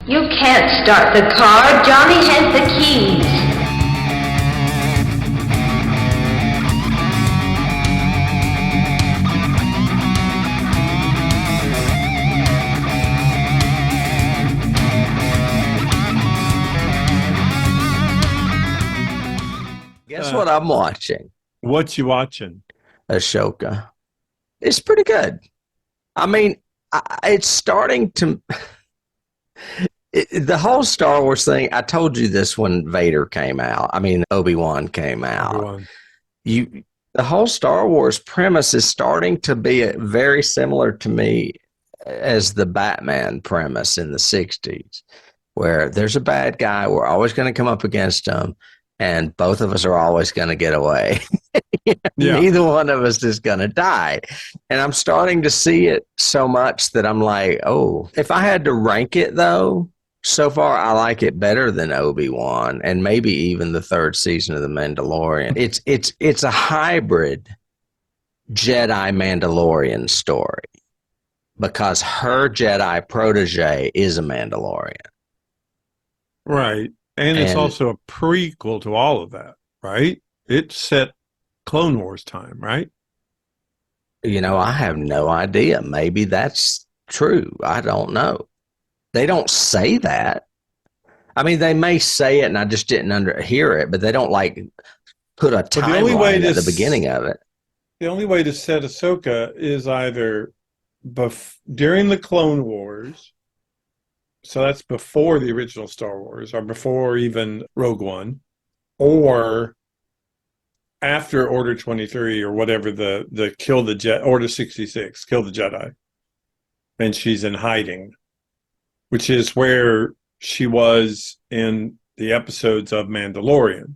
You can't start the car. Johnny has the keys. Guess what I'm watching? What you watching? Ahsoka. It's pretty good. I mean, it's starting to... the whole Star Wars thing, I told you this when Vader came out. I mean, Obi-Wan came out. The whole Star Wars premise is starting to be very similar to me as the Batman premise in the 60s, where there's a bad guy, we're always going to come up against him, and both of us are always going to get away. Neither one of us is going to die. And I'm starting to see it so much that I'm like, oh, if I had to rank it, though, so far I like it better than Obi-Wan and maybe even the third season of The Mandalorian. It's a hybrid Jedi Mandalorian story because her Jedi protege is a Mandalorian. Right. And it's also a prequel to all of that, right? It's set Clone Wars time, right? You know, I have no idea. Maybe that's true. I don't know. They don't say that. I mean, they may say it and I just didn't hear it, but they don't like put a timeline at the beginning of it. The only way to set Ahsoka is either during the Clone Wars, so that's before the original Star Wars, or before even Rogue One, or after Order 23 or whatever, the kill the Jedi, Order 66, kill the Jedi, and she's in hiding, which is where she was in the episodes of Mandalorian,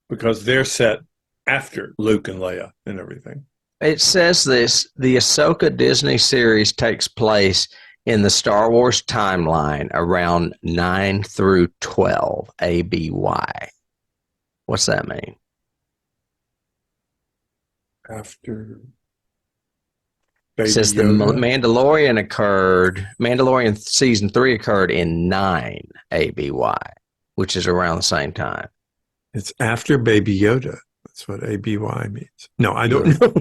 because they're set after Luke and Leia and everything. It says this, the Ahsoka Disney series takes place in the Star Wars timeline around 9 through 12 ABY. What's that mean? After it says the Mandalorian season 3 occurred in 9 ABY, which is around the same time. It's after Baby Yoda. That's what ABY means. No, I don't know.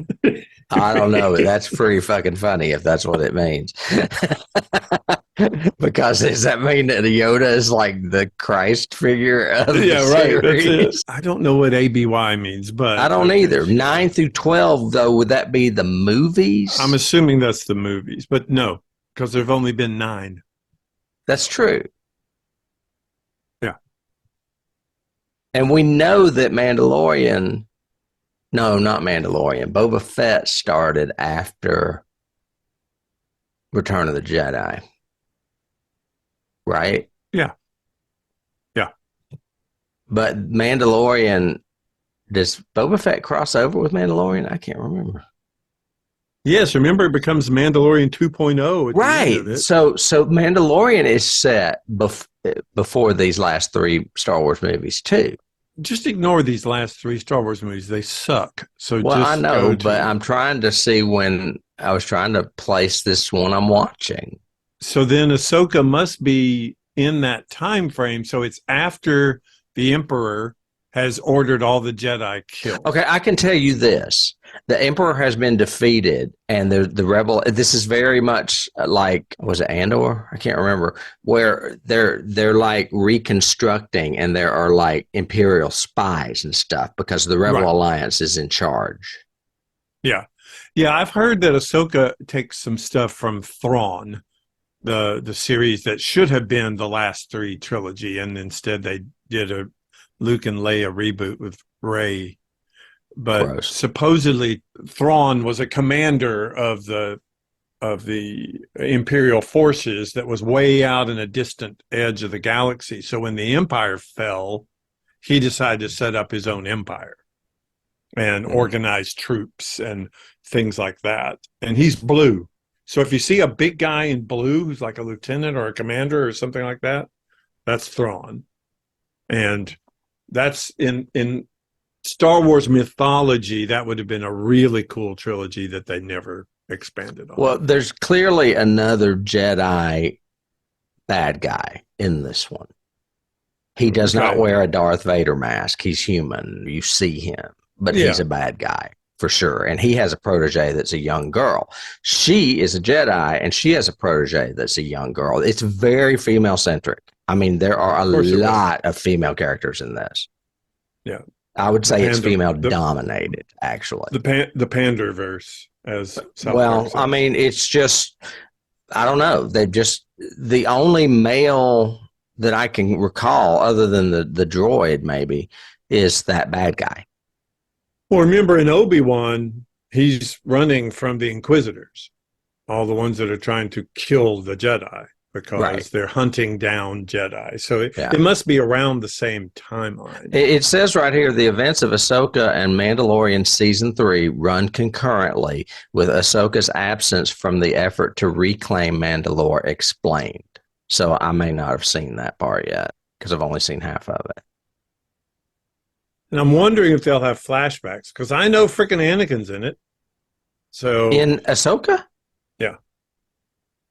I don't know. That's pretty fucking funny if that's what it means. Because does that mean that Yoda is like the Christ figure of the series? That's it. I don't know what ABY means, but I don't either. 9 through 12, though, would that be the movies? I'm assuming that's the movies, but no, because there have only been 9. That's true. Yeah. And we know that Mandalorian... No, not Mandalorian. Boba Fett started after Return of the Jedi. Right? Yeah. Yeah. But Mandalorian, does Boba Fett cross over with Mandalorian? I can't remember. Yes, remember it becomes Mandalorian 2.0 at the end of it. So Mandalorian is set before these last 3 Star Wars movies too. Just ignore these last 3 Star Wars movies. They suck. So well, just I know, but I'm trying to see when I was trying to place this one I'm watching. So then Ahsoka must be in that time frame. So it's after the Emperor has ordered all the Jedi killed. Okay, I can tell you this. The Emperor has been defeated, and the rebel. This is very much like, was it Andor? I can't remember. Where they're like reconstructing, and there are like Imperial spies and stuff because the Rebel Alliance is in charge. Yeah, I've heard that Ahsoka takes some stuff from Thrawn, the series that should have been the last 3 trilogy, and instead they did a Luke and Leia reboot with Rey. But supposedly Thrawn was a commander of the Imperial forces that was way out in a distant edge of the galaxy. So when the Empire fell, he decided to set up his own empire and organize troops and things like that. And he's blue. So if you see a big guy in blue who's like a lieutenant or a commander or something like that, that's Thrawn. And that's in Star Wars mythology, that would have been a really cool trilogy that they never expanded on. Well, there's clearly another Jedi bad guy in this one. He does not wear a Darth Vader mask. He's human. You see him, but he's a bad guy for sure. And he has a protege that's a young girl. She is a Jedi, and she has a protege that's a young girl. It's very female centric. I mean, there are a lot of female characters in this. Yeah. I would say it's female dominated, actually. The Panderverse, as South well, Park says. I mean, it's just, I don't know. They've just, the only male that I can recall, other than the droid, maybe, is that bad guy. Well, remember in Obi-Wan, he's running from the Inquisitors, all the ones that are trying to kill the Jedi, because they're hunting down Jedi. So it must be around the same timeline. It says right here, the events of Ahsoka and Mandalorian Season 3 run concurrently, with Ahsoka's absence from the effort to reclaim Mandalore explained. So I may not have seen that part yet, because I've only seen half of it. And I'm wondering if they'll have flashbacks, because I know frickin' Anakin's in it. So in Ahsoka? Yeah.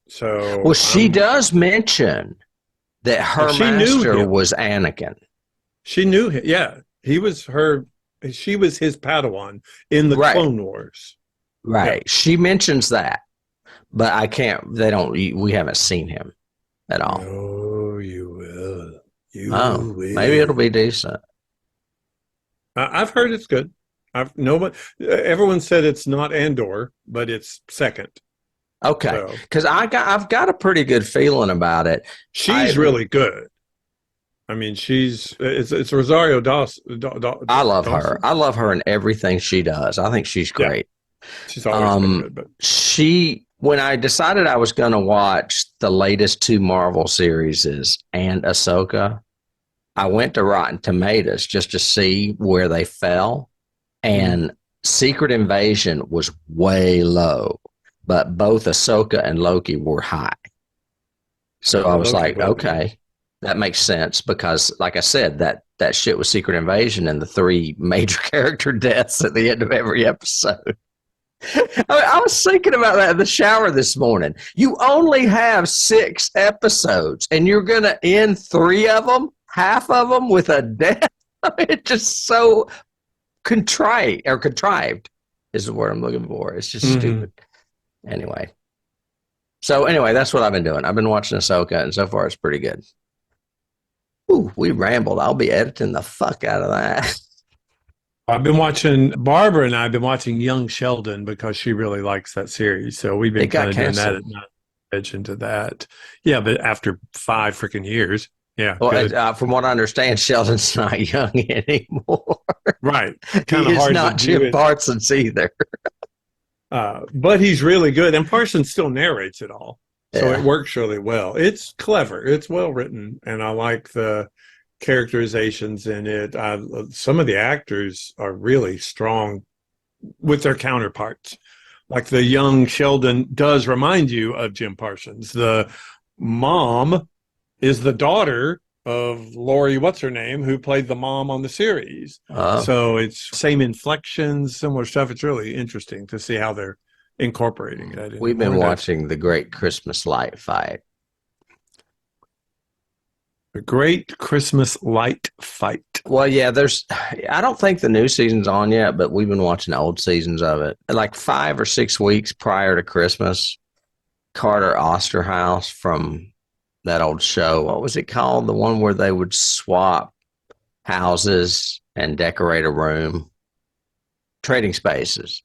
So well, she does mention that her master was Anakin. She knew him. Yeah, he was her. She was his Padawan in the Clone Wars. Right. Yeah. She mentions that, but I can't. They don't. We haven't seen him at all. Oh, you will. You will. Maybe it'll be decent. I've heard it's good. Everyone said it's not Andor, but it's second. Okay, because I've got a pretty good feeling about it. She's really good. I mean, it's Rosario Dawson. I love her. I love her in everything she does. I think she's great. Yeah. She's always been good. But when I decided I was going to watch the latest 2 Marvel series and Ahsoka, I went to Rotten Tomatoes just to see where they fell, and Secret Invasion was way low. But both Ahsoka and Loki were high. So I was like, okay, that makes sense, because, like I said, that shit was Secret Invasion and the 3 major character deaths at the end of every episode. I was thinking about that in the shower this morning. You only have 6 episodes, and you're going to end 3 of them, half of them, with a death? It's just so contrived is the word I'm looking for. It's just stupid. Anyway, that's what I've been doing. I've been watching Ahsoka, and so far it's pretty good. Ooh, we rambled. I'll be editing the fuck out of that. Barbara and I have been watching Young Sheldon, because she really likes that series. So we've been kind of doing that and not edge into that. Yeah, but after 5 freaking years. Yeah. Well, from what I understand, Sheldon's not young anymore. Right. Kind of hard not Jim Parsons either. But he's really good, and Parsons still narrates it all, so it works really well. It's clever, it's well written, and I like the characterizations in it. Some of the actors are really strong with their counterparts. Like the young Sheldon does remind you of Jim Parsons. The mom is the daughter of Lori, what's her name, who played the mom on the series. So it's same inflections, similar stuff. It's really interesting to see how they're incorporating it. We've been watching The Great Christmas Light Fight. The Great Christmas Light Fight. Well, yeah, I don't think the new season's on yet, but we've been watching old seasons of it. Like 5 or 6 weeks prior to Christmas, Carter Osterhaus from that old show, what was it called? The one where they would swap houses and decorate a room. Trading Spaces.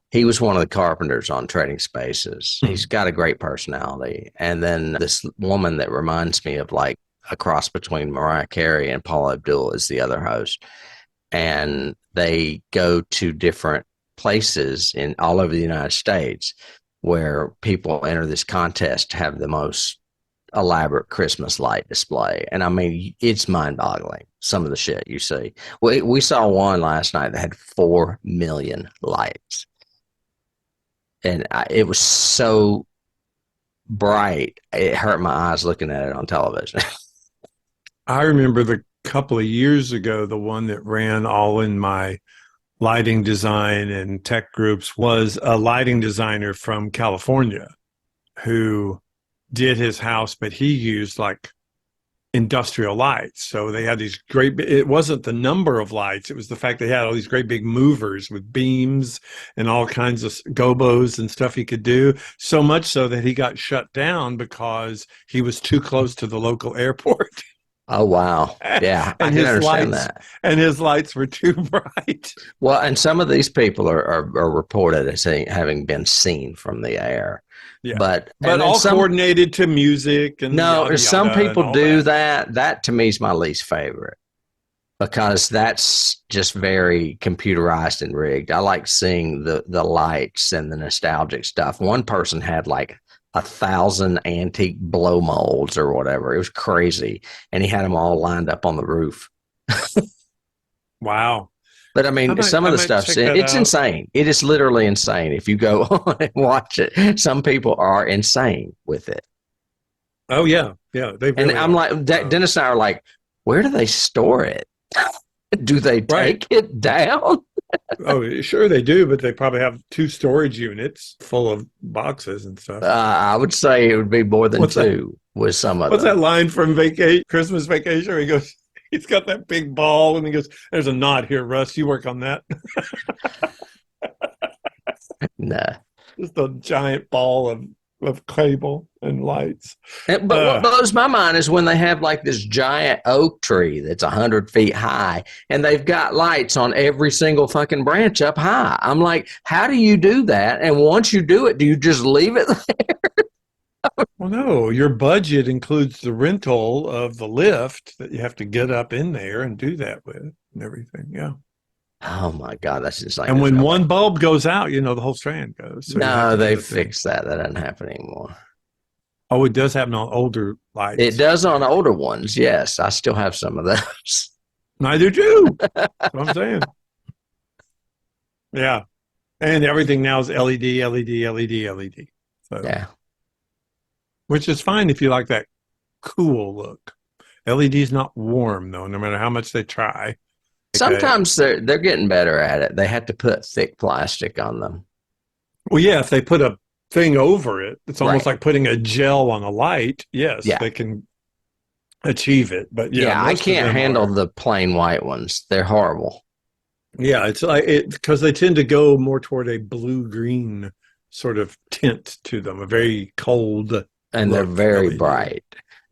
He was one of the carpenters on Trading Spaces. He's got a great personality. And then this woman that reminds me of like a cross between Mariah Carey and Paula Abdul is the other host. And they go to different places in all over the United States where people enter this contest to have the most elaborate Christmas light display. And I mean, it's mind-boggling, some of the shit you see. We saw one last night that had 4 million lights. And it was so bright, it hurt my eyes looking at it on television. I remember the couple of years ago, the one that ran all in my lighting design and tech groups was a lighting designer from California who did his house, but he used like industrial lights. So they had these great, it wasn't the number of lights, it was the fact they had all these great big movers with beams and all kinds of gobos and stuff he could do. So much so that he got shut down because he was too close to the local airport. Oh, wow. Yeah, I can understand that. And his lights were too bright. Well, and some of these people are reported as having been seen from the air. Yeah. But all coordinated to music. And some people do that. That to me is my least favorite because that's just very computerized and rigged. I like seeing the lights and the nostalgic stuff. One person had like 1,000 antique blow molds or whatever. It was crazy. And he had them all lined up on the roof. Wow. But I mean, some of the stuff, it's insane. It is literally insane. If you go on and watch it, some people are insane with it. Oh, yeah. Yeah. I'm like, Dennis and I are like, where do they store it? Do they take it down? Oh, sure they do, but they probably have 2 storage units full of boxes and stuff. I would say it would be more than 2 with some of them. What's that line from Christmas Vacation where he goes, he's got that big ball and he goes, there's a knot here, Russ. You work on that. Nah. Just a giant ball of cable and lights. But what blows my mind is when they have like this giant oak tree that's 100 feet high and they've got lights on every single fucking branch up high. I'm like, how do you do that? And once you do it, do you just leave it there? Well, no, your budget includes the rental of the lift that you have to get up in there and do that with and everything. Yeah. Oh my God, that's insane. And when one bulb goes out, the whole strand goes. So no, they fixed that. That doesn't happen anymore. Oh, it does happen on older lights. It does on older ones. Yes, I still have some of those. I do too. That's what I'm saying. Yeah. And everything now is LED, LED, LED, LED. So, yeah. Which is fine if you like that cool look. LED's not warm, though, no matter how much they try. Sometimes they're getting better at it. They have to put thick plastic on them. Well, yeah, if they put a thing over it, it's almost like putting a gel on a light. Yes, they can achieve it. But yeah, I can't handle the plain white ones. They're horrible. Yeah, it's like because they tend to go more toward a blue-green sort of tint to them, a very cold. And they're very bright.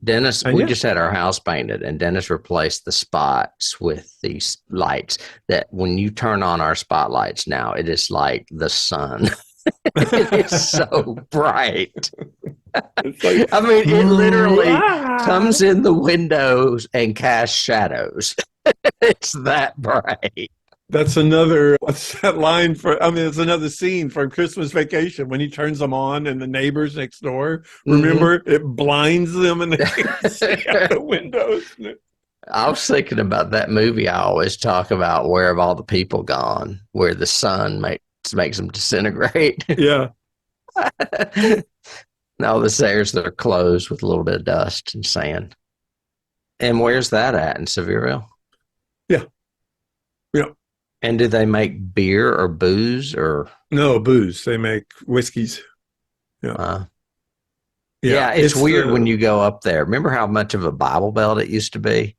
Dennis, we just had our house painted, and Dennis replaced the spots with these lights that when you turn on our spotlights now, it is like the sun. It is so bright. Like, I mean, it literally comes in the windows and casts shadows. It's that bright. That's another, what's that line for? I mean, it's another scene from Christmas Vacation when he turns them on and the neighbors next door, remember, it blinds them and they can see out the windows. I was thinking about that movie I always talk about, Where Have All the People Gone, where the sun makes them disintegrate. Yeah. And all the airs that are closed with a little bit of dust and sand. And where's that at, in Sevierville? Yeah. Yeah. And do they make beer or booze or? No, booze. They make whiskeys. Yeah. Yeah, it's weird when you go up there. Remember how much of a Bible Belt it used to be?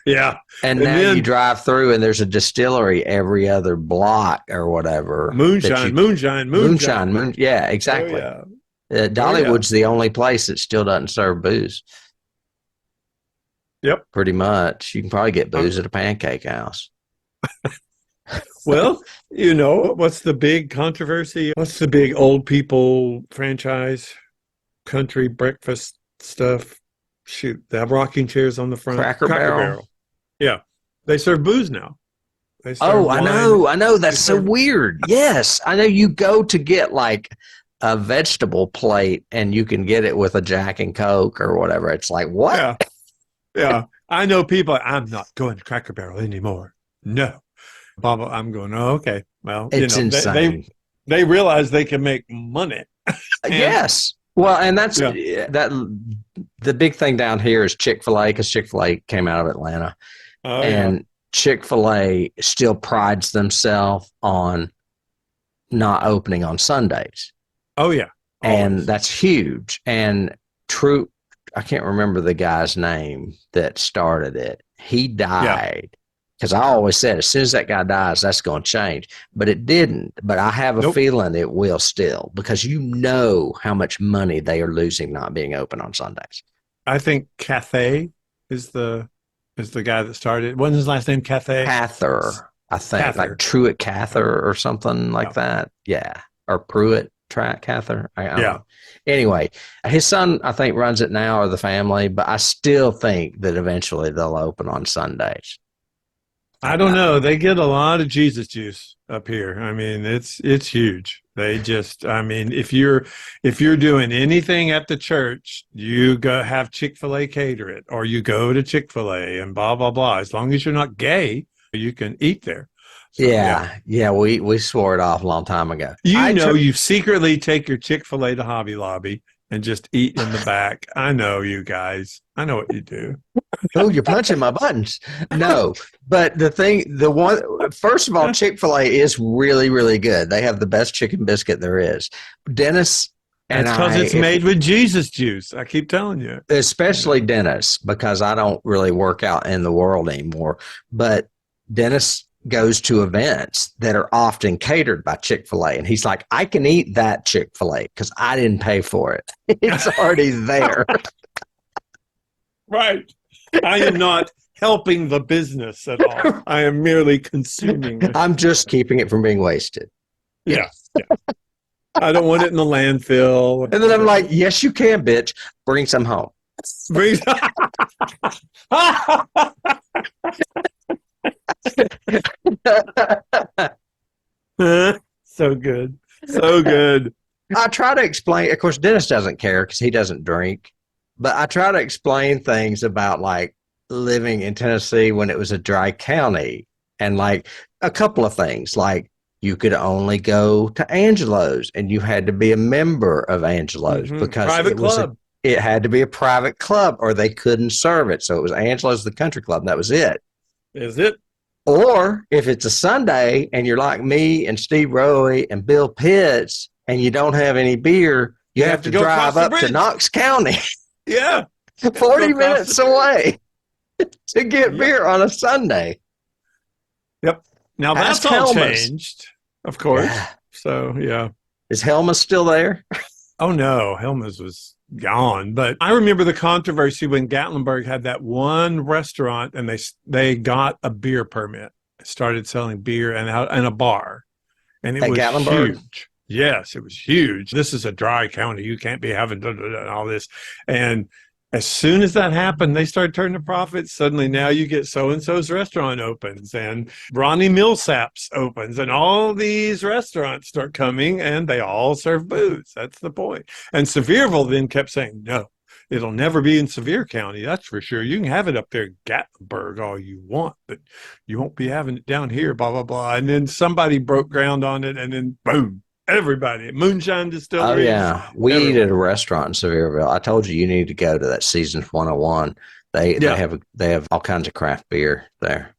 Yeah. And now you drive through and there's a distillery every other block or whatever. Moonshine. Yeah, exactly. Oh, yeah. Dollywood's the only place that still doesn't serve booze. Yep. Pretty much. You can probably get booze at a pancake house. Well, what's the big controversy? What's the big old people franchise? Country breakfast stuff. Shoot, they have rocking chairs on the front. Cracker Barrel. Yeah. They serve booze now. I know. That's so weird. Yes. I know you go to get like a vegetable plate and you can get it with a Jack and Coke or whatever. It's like, what? Yeah. Yeah. I know people, I'm not going to Cracker Barrel anymore. No. Bob, I'm going, oh, okay. Well, it's insane. They realize they can make money. Yes. Well, and that's that. The big thing down here is Chick-fil-A, because Chick-fil-A came out of Atlanta. And Chick-fil-A still prides themselves on not opening on Sundays. Oh, yeah. and that's huge. And Troop, I can't remember the guy's name that started it. He died. Because I always said, as soon as that guy dies, that's going to change. But it didn't. But I have a feeling it will still, because you know how much money they are losing not being open on Sundays. I think Cathay is the guy that started. Wasn't his last name Cathay? Cather, I think. Cather. Like Truett Cather or something like that. Yeah. Or Pruitt Cather. I don't know. Anyway, his son, I think, runs it now, or the family. But I still think that eventually they'll open on Sundays. I don't know. They get a lot of Jesus juice up here. I mean, it's huge. They just, I mean, if you're doing anything at the church, you go have Chick-fil-A cater it, or you go to Chick-fil-A and blah, blah, blah. As long as you're not gay, you can eat there. So, yeah. We swore it off a long time ago. You secretly take your Chick-fil-A to Hobby Lobby and just eat in the back. I know you guys. I know what you do. Oh, you're punching my buttons. No, but first of all, Chick-fil-A is really, really good. They have the best chicken biscuit there is. Dennis and that's because it's made with Jesus juice. I keep telling you. Especially Dennis, because I don't really work out in the world anymore. But Dennis goes to events that are often catered by Chick-fil-A. And he's like, I can eat that Chick-fil-A because I didn't pay for it. It's already there. Right. I am not helping the business at all. I am merely consuming it. I'm just keeping it from being wasted. Yeah. I don't want it in the landfill. And then I'm like, yes, you can, bitch. Bring some home. So good. So good. I try to explain. Of course, Dennis doesn't care because he doesn't drink. But I try to explain things about like living in Tennessee when it was a dry county, and like a couple of things, like you could only go to Angelo's and you had to be a member of Angelo's because it had to be a private club or they couldn't serve it. So it was Angelo's, the country club, and that was it. Is it? Or if it's a Sunday and you're like me and Steve Rowe and Bill Pitts and you don't have any beer, you have to drive up to Knox County. Yeah. 40 minutes away to get beer on a Sunday. Yep. Now that's all changed, of course. Yeah. So, yeah. Is Helma's still there? Oh, no. Helma's was gone. But I remember the controversy when Gatlinburg had that one restaurant and they got a beer permit, started selling beer and a bar. And it was Gatlinburg? Huge. Yes, it was huge. This is a dry county. You can't be having all this. And as soon as that happened, they started turning a profit. Suddenly now you get so-and-so's restaurant opens and Ronnie Millsap's opens and all these restaurants start coming and they all serve booze. That's the point. And Sevierville then kept saying, no, it'll never be in Sevier County. That's for sure. You can have it up there in Gatlinburg all you want, but you won't be having it down here, blah, blah, blah. And then somebody broke ground on it and then boom. Everybody, Moonshine Distillery. Oh, yeah. We eat at a restaurant in Sevierville. I told you need to go to that Seasons 101. They have all kinds of craft beer there.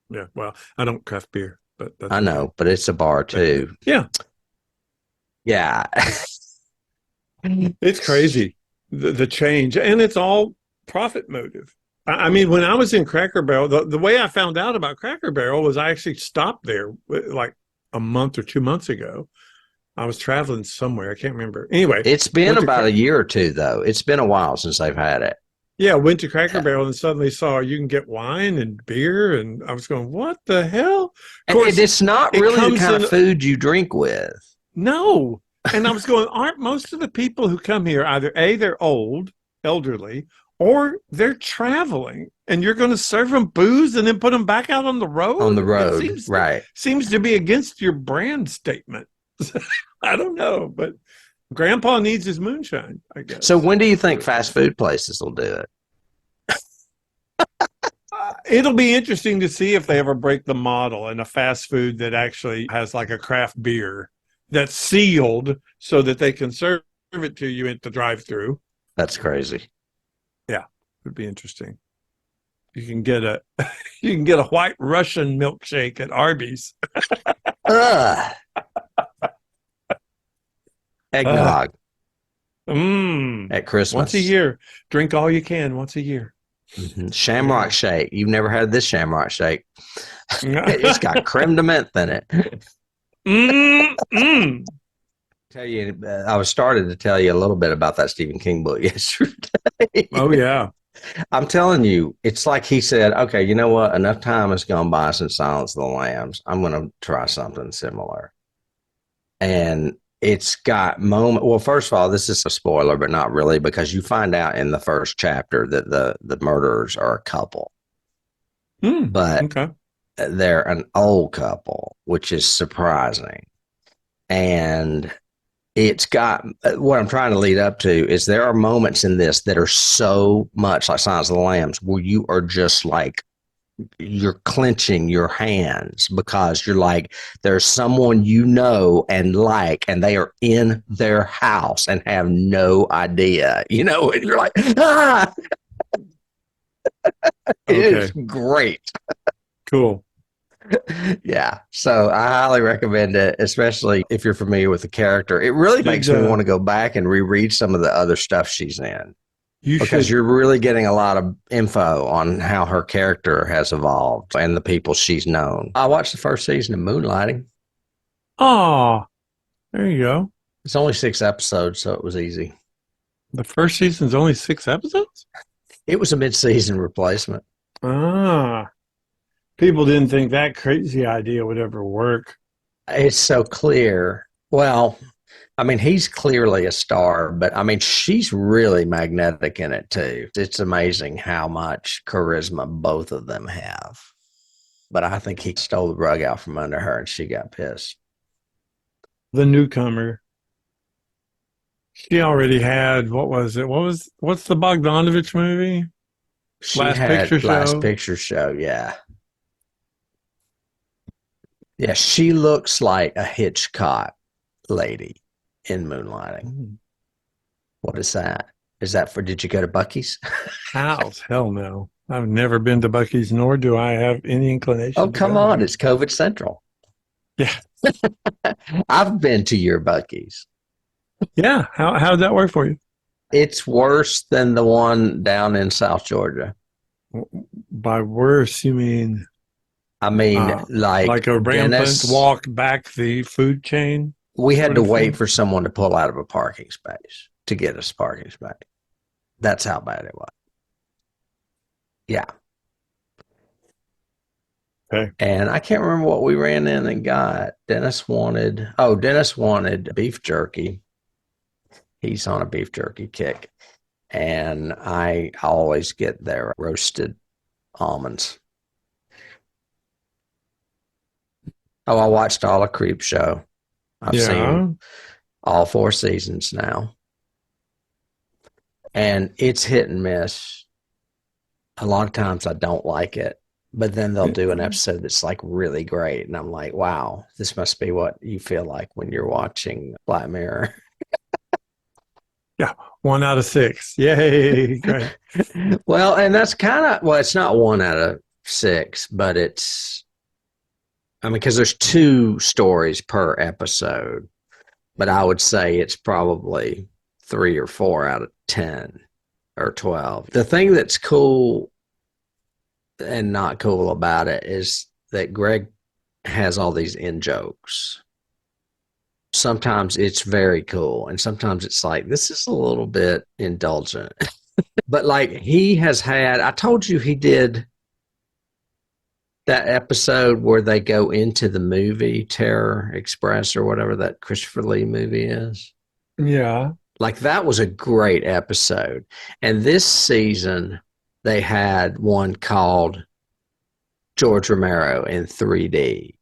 Yeah, well, I don't craft beer, but I know, but it's a bar too. Yeah. Yeah. It's crazy, the change, and it's all profit motive. I mean, when I was in Cracker Barrel, the way I found out about Cracker Barrel was I actually stopped there like a month or 2 months ago. I was traveling somewhere. I can't remember. Anyway. It's been about a year or two, though. It's been a while since they've had it. Yeah, went to Cracker Barrel and suddenly saw you can get wine and beer. And I was going, what the hell? Of course, it's not really the kind of food you drink with. No. And I was going, aren't most of the people who come here either A, they're elderly, or they're traveling, and you're going to serve them booze and then put them back out on the road? On the road, right. Seems to be against your brand statement. I don't know, but Grandpa needs his moonshine, I guess. So when do you think fast food places will do it? It'll be interesting to see if they ever break the model in a fast food that actually has like a craft beer that's sealed so that they can serve it to you at the drive-thru. That's crazy. Yeah, it would be interesting. You can get a White Russian milkshake at Arby's. Eggnog. at Christmas. Once a year. Drink all you can once a year. Mm-hmm. Shamrock shake. You've never had this shamrock shake. It's got creme de menthe in it. Tell you, I was started to tell you a little bit about that Stephen King book yesterday. Oh, yeah. I'm telling you, it's like he said, okay, you know what? Enough time has gone by since Silence of the Lambs. I'm going to try something similar. And it's got moment. Well, first of all, this is a spoiler, but not really, because you find out in the first chapter that the murderers are a couple. But okay. They're an old couple, which is surprising. And it's got what I'm trying to lead up to is there are moments in this that are so much like Silence of the Lambs where you are just like, you're clenching your hands because you're like, there's someone you know and like, and they are in their house and have no idea, you know, and you're like, ah, it's great. Cool. Yeah. So I highly recommend it, especially if you're familiar with the character. It really makes me want to go back and reread some of the other stuff she's in. Because you're really getting a lot of info on how her character has evolved and the people she's known. I watched the first season of Moonlighting. Oh, there you go. It's only 6 episodes, so it was easy. The first season's only 6 episodes? It was a mid-season replacement. People didn't think that crazy idea would ever work. It's so clear. Well, I mean, he's clearly a star, but I mean, she's really magnetic in it too. It's amazing how much charisma both of them have. But I think he stole the rug out from under her and she got pissed. The newcomer. She already had, what was it? What's the Bogdanovich movie? Last Picture Show, yeah. Yeah, she looks like a Hitchcock lady in Moonlighting. What is that? Is that for, did you go to Buc-ees? House? Hell no. I've never been to Buc-ees, nor do I have any inclination. Oh, come on. It's COVID Central. Yeah. I've been to your Buc-ees. Yeah. How did that work for you? It's worse than the one down in South Georgia. By worse, you mean? I mean, like a rampant walk back the food chain? We had to wait for someone to pull out of a parking space to get us parking space. That's how bad it was. Yeah. Okay. And I can't remember what we ran in and got. Dennis wanted beef jerky. He's on a beef jerky kick. And I always get their roasted almonds. Oh, I watched all of Creepshow. I've seen all 4 seasons now. And it's hit and miss. A lot of times I don't like it, but then they'll do an episode that's like really great. And I'm like, wow, this must be what you feel like when you're watching Black Mirror. Yeah. 1 out of 6. Yay. Great. Well, and that's kind of, well, it's not 1 out of 6, but it's, I mean, because there's 2 stories per episode, but I would say it's probably 3 or 4 out of 10 or 12. The thing that's cool and not cool about it is that Greg has all these in-jokes. Sometimes it's very cool, and sometimes it's like, this is a little bit indulgent. But like he has had, I told you he did that episode where they go into the movie Terror Express or whatever that Christopher Lee movie is. Yeah. Like that was a great episode. And this season they had one called George Romero in 3D.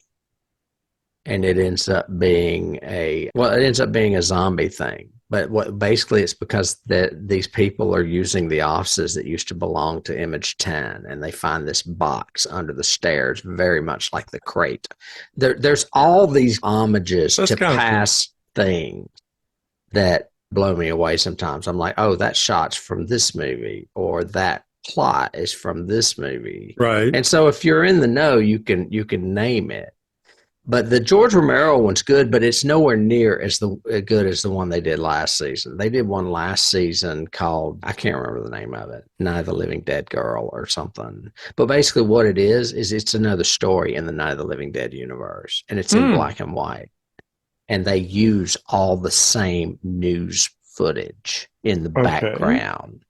And it ends up being a zombie thing. But what basically it's because these people are using the offices that used to belong to Image 10, and they find this box under the stairs, very much like the crate. There's all these homages to past things that blow me away sometimes. I'm like, oh, that shot's from this movie, or that plot is from this movie. Right. And so if you're in the know, you can name it. But the George Romero one's good, but it's nowhere near as good as the one they did last season. They did one last season called, I can't remember the name of it, Night of the Living Dead Girl or something. But basically what it is it's another story in the Night of the Living Dead universe, and it's in black and white. And they use all the same news footage in the background,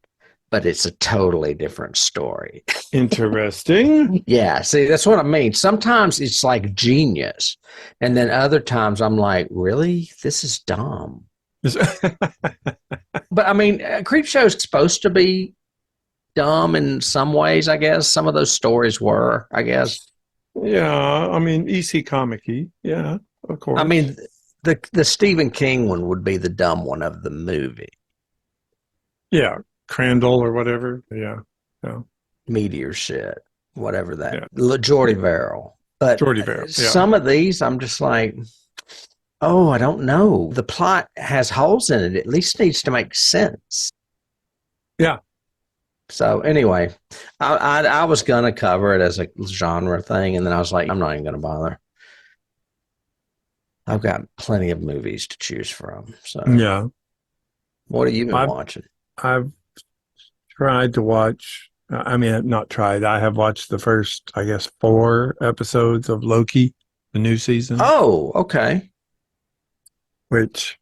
but it's a totally different story. Interesting. Yeah, see, that's what I mean. Sometimes it's like genius, and then other times I'm like, really? This is dumb. But I mean, Creepshow is supposed to be dumb in some ways, I guess. Some of those stories were, I guess. Yeah, I mean, EC comic-y. Yeah, of course. I mean, the Stephen King one would be the dumb one of the movie. Yeah, Crandall or whatever. Yeah. Meteor shit, whatever that. Yeah. Jordy Verrill. But Jordy Verrill, some of these, I'm just like, oh, I don't know. The plot has holes in it. At least needs to make sense. Yeah. So anyway, I was going to cover it as a genre thing, and then I was like, I'm not even going to bother. I've got plenty of movies to choose from. So yeah. What have you been watching? I've tried to watch, I mean, not tried. I have watched the first, I guess, 4 episodes of Loki, the new season. Oh, okay. Which,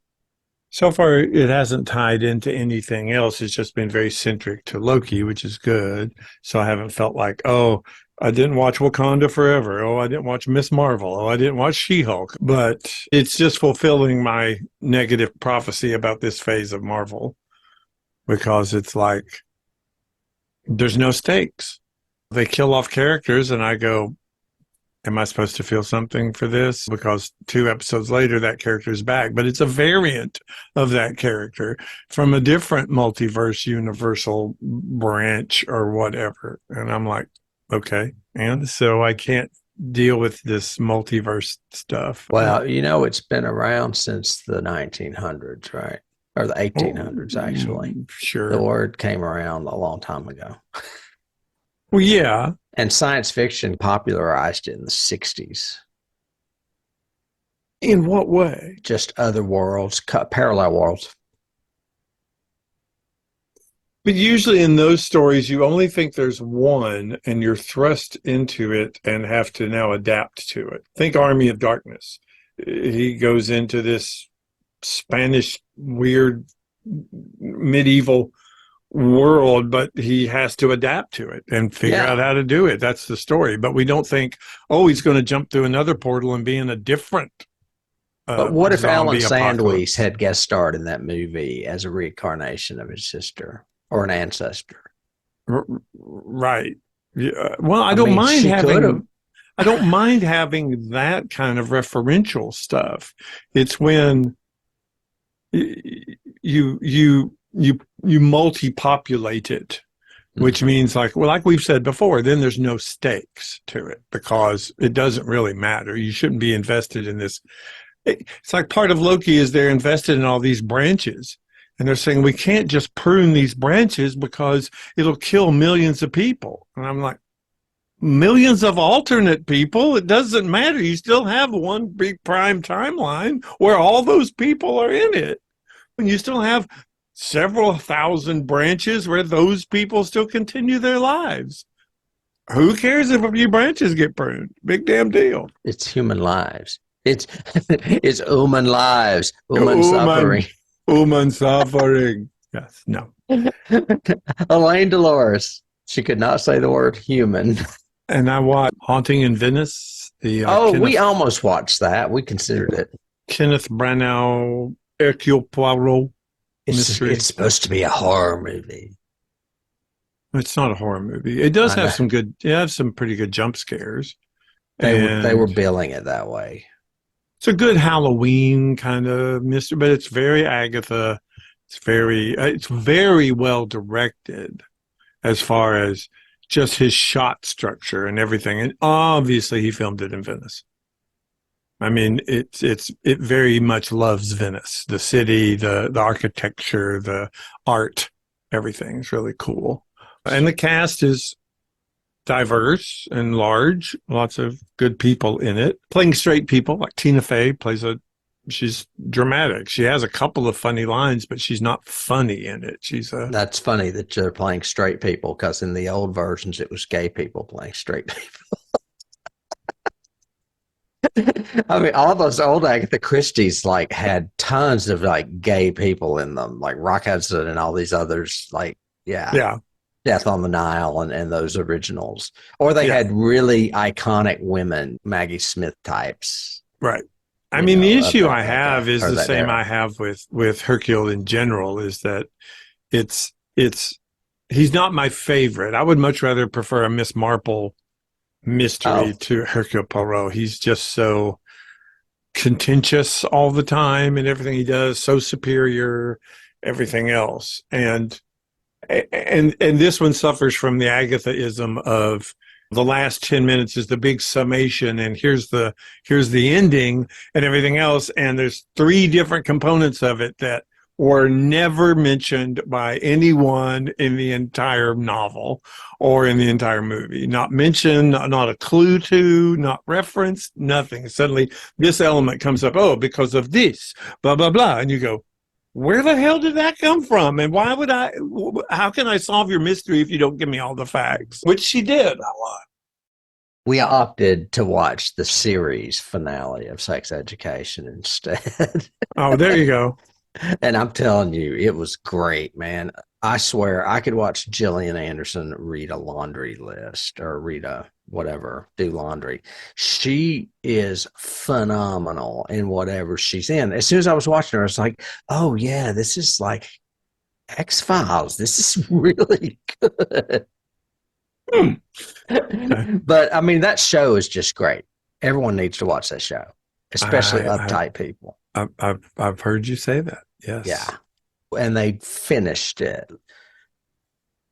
so far, it hasn't tied into anything else. It's just been very centric to Loki, which is good. So I haven't felt like, oh, I didn't watch Wakanda Forever. Oh, I didn't watch Miss Marvel. Oh, I didn't watch She-Hulk. But it's just fulfilling my negative prophecy about this phase of Marvel, because it's like, there's no stakes. They kill off characters, and I go, am I supposed to feel something for this? Because 2 episodes later, that character is back. But it's a variant of that character from a different multiverse, universal branch or whatever. And I'm like, okay. And so I can't deal with this multiverse stuff. Well, it's been around since the 1900s, right? Or the 1800s, actually. Sure. The word came around a long time ago. Well, yeah. And science fiction popularized it in the 60s. In what way? Just other worlds, parallel worlds. But usually in those stories, you only think there's one, and you're thrust into it and have to now adapt to it. Think Army of Darkness. He goes into this Spanish weird medieval world, but he has to adapt to it and figure out how to do it. That's the story. But we don't think, oh, he's going to jump through another portal and be in a different but what if Alan apocalypse. Sandweiss had guest starred in that movie as a reincarnation of his sister or an ancestor? Right. Yeah. Well, I don't mind having that kind of referential stuff. It's when you multi-populate it, which means like we've said before, then there's no stakes to it because it doesn't really matter. You shouldn't be invested in this. It's like part of Loki is they're invested in all these branches, and they're saying we can't just prune these branches because it'll kill millions of people. And I'm like, millions of alternate people? It doesn't matter. You still have one big prime timeline where all those people are in it. And you still have several thousand branches where those people still continue their lives. Who cares if a few branches get pruned? Big damn deal. It's human lives. It's human lives. Human suffering. Human suffering. Yes. No. Elaine Dolores. She could not say the word human. And I watched Haunting in Venice. We almost watched that. We considered it. Kenneth Branagh, Hercule Poirot. It's supposed to be a horror movie. It's not a horror movie. It does have some pretty good jump scares. They were billing it that way. It's a good Halloween kind of mystery, but it's very Agatha. It's very well directed as far as just his shot structure and everything. And obviously he filmed it in Venice. I mean, it very much loves Venice, the city, the architecture, the art, everything is really cool. And the cast is diverse and large, lots of good people in it. Playing straight people, like Tina Fey she's dramatic. She has a couple of funny lines, but she's not funny in it. That's funny that you're playing straight people, because in the old versions, it was gay people playing straight people. I mean, all those old Agatha Christie's like had tons of like gay people in them, like Rock Hudson and all these others. Like, yeah. Death on the Nile and those originals. Or they had really iconic women, Maggie Smith types. Right. I mean, the issue I have is the same I have with Hercule in general, is that he's not my favorite. I would much rather prefer a Miss Marple mystery to Hercule Poirot. He's just so contentious all the time and everything he does, so superior, everything else. And this one suffers from the Agatha-ism of the last 10 minutes is the big summation, and here's the ending and everything else. And there's 3 different components of it that were never mentioned by anyone in the entire novel or in the entire movie. Not mentioned, not a clue to, not referenced, nothing. Suddenly this element comes up, because of this, blah, blah, blah. And you go, where the hell did that come from? And how can I solve your mystery if you don't give me all the facts? Which she did a lot. We opted to watch the series finale of Sex Education instead. Oh, there you go. And I'm telling you, it was great, man. I swear I could watch Gillian Anderson read a laundry list or do laundry. She is phenomenal in whatever she's in. As soon as I was watching her, I was like, oh yeah, this is like X-Files. This is really good. But I mean, that show is just great. Everyone needs to watch that show, especially uptight people. I've heard you say that. Yes. Yeah. And they finished it.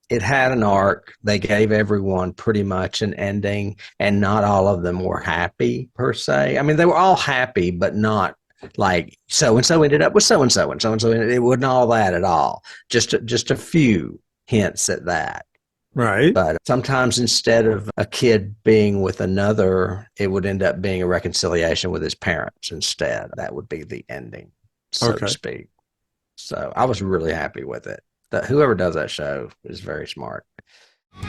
It had an arc. They gave everyone pretty much an ending, and not all of them were happy per se. I mean, they were all happy, but not like so-and-so ended up with so-and-so and so-and-so. It wasn't all that at all. Just a few hints at that. Right. But sometimes instead of a kid being with another, it would end up being a reconciliation with his parents instead. That would be the ending, so to speak. So I was really happy with it. Whoever does that show is very smart. You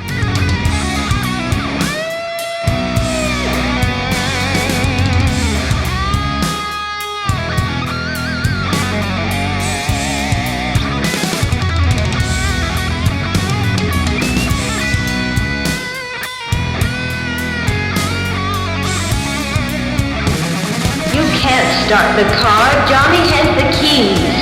can't start the car. Johnny has the keys.